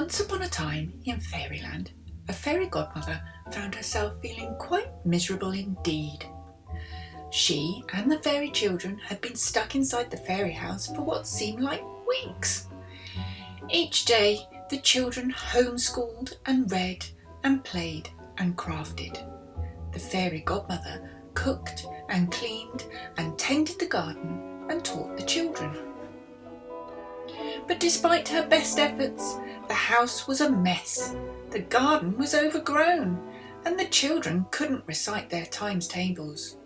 Once upon a time in Fairyland, a fairy godmother found herself feeling quite miserable indeed. She and the fairy children had been stuck inside the fairy house for what seemed like weeks. Each day, the children homeschooled and read and played and crafted. The fairy godmother cooked and cleaned and tended the garden and taught the children. But despite her best efforts, the house was a mess, the garden was overgrown, and the children couldn't recite their times tables.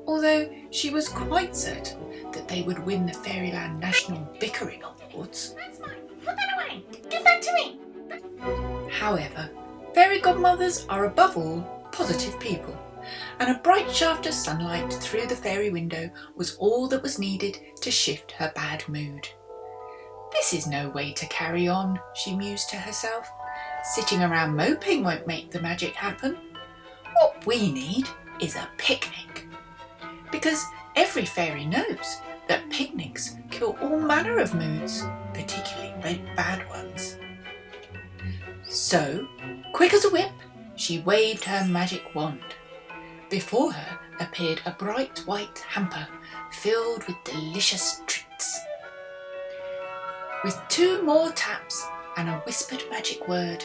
Although she was quite certain that they would win the Fairyland National Bickering Awards. That's mine. Put that away. Give that to me. However, fairy godmothers are above all positive people, and a bright shaft of sunlight through the fairy window was all that was needed to shift her bad mood. This is no way to carry on, she mused to herself. Sitting around moping won't make the magic happen. What we need is a picnic. Because every fairy knows that picnics cure all manner of moods, particularly bad ones. So, quick as a whip, she waved her magic wand. Before her appeared a bright white hamper filled with delicious treats. With 2 more taps and a whispered magic word,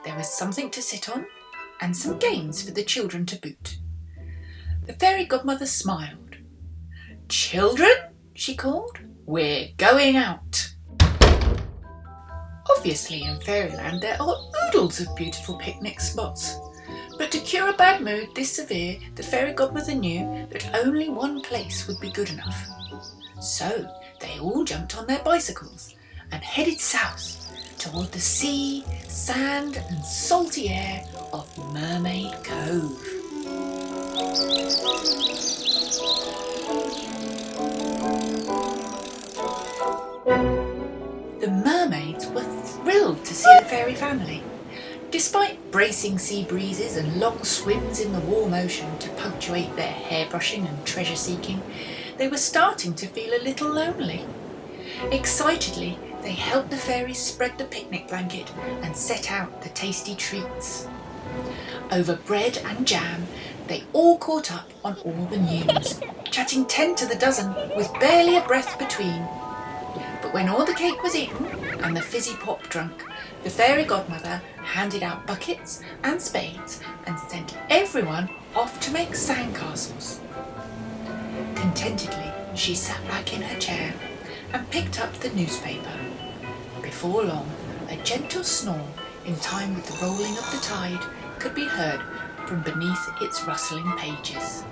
there was something to sit on and some games for the children to boot. The fairy godmother smiled. "Children," she called, "we're going out." Obviously in Fairyland there are oodles of beautiful picnic spots, but to cure a bad mood this severe, the fairy godmother knew that only one place would be good enough. So they all jumped on their bicycles and headed south toward the sea, sand and salty air of Mermaid Cove. The mermaids were thrilled to see the fairy family. Despite bracing sea breezes and long swims in the warm ocean to punctuate their hairbrushing and treasure seeking, they were starting to feel a little lonely. Excitedly, they helped the fairies spread the picnic blanket and set out the tasty treats. Over bread and jam, they all caught up on all the news, chatting 10 to the dozen with barely a breath between. But when all the cake was eaten and the fizzy pop drunk, the fairy godmother handed out buckets and spades and sent everyone off to make sandcastles. Contentedly, she sat back in her chair and picked up the newspaper. Before long, a gentle snore in time with the rolling of the tide could be heard from beneath its rustling pages.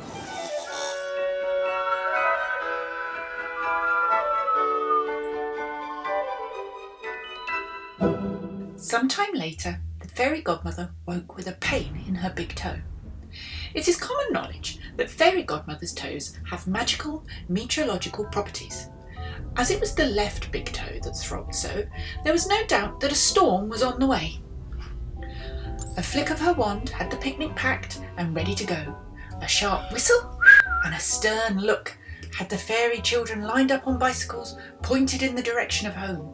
Sometime later, the fairy godmother woke with a pain in her big toe. It is common knowledge that fairy godmother's toes have magical meteorological properties. As it was the left big toe that throbbed so, there was no doubt that a storm was on the way. A flick of her wand had the picnic packed and ready to go. A sharp whistle and a stern look had the fairy children lined up on bicycles pointed in the direction of home.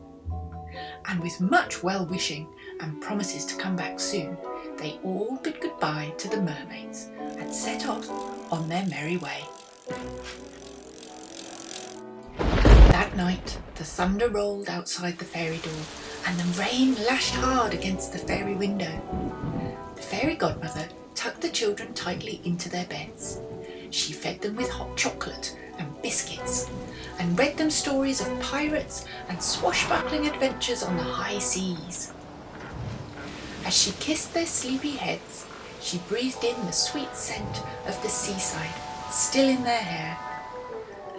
And with much well-wishing and promises to come back soon, they all bid goodbye to the mermaids and set off on their merry way. That night, the thunder rolled outside the fairy door and the rain lashed hard against the fairy window. The fairy godmother tucked the children tightly into their beds. She fed them with hot chocolate and biscuits and read them stories of pirates and swashbuckling adventures on the high seas. As she kissed their sleepy heads, she breathed in the sweet scent of the seaside still in their hair.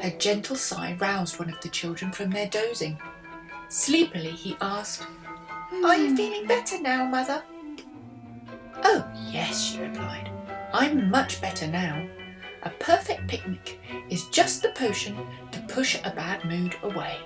Her gentle sigh roused one of the children from their dozing. Sleepily he asked, "Are you feeling better now, Mother?" "Oh, yes," she replied. "I'm much better now. A perfect picnic is just the potion to push a bad mood away."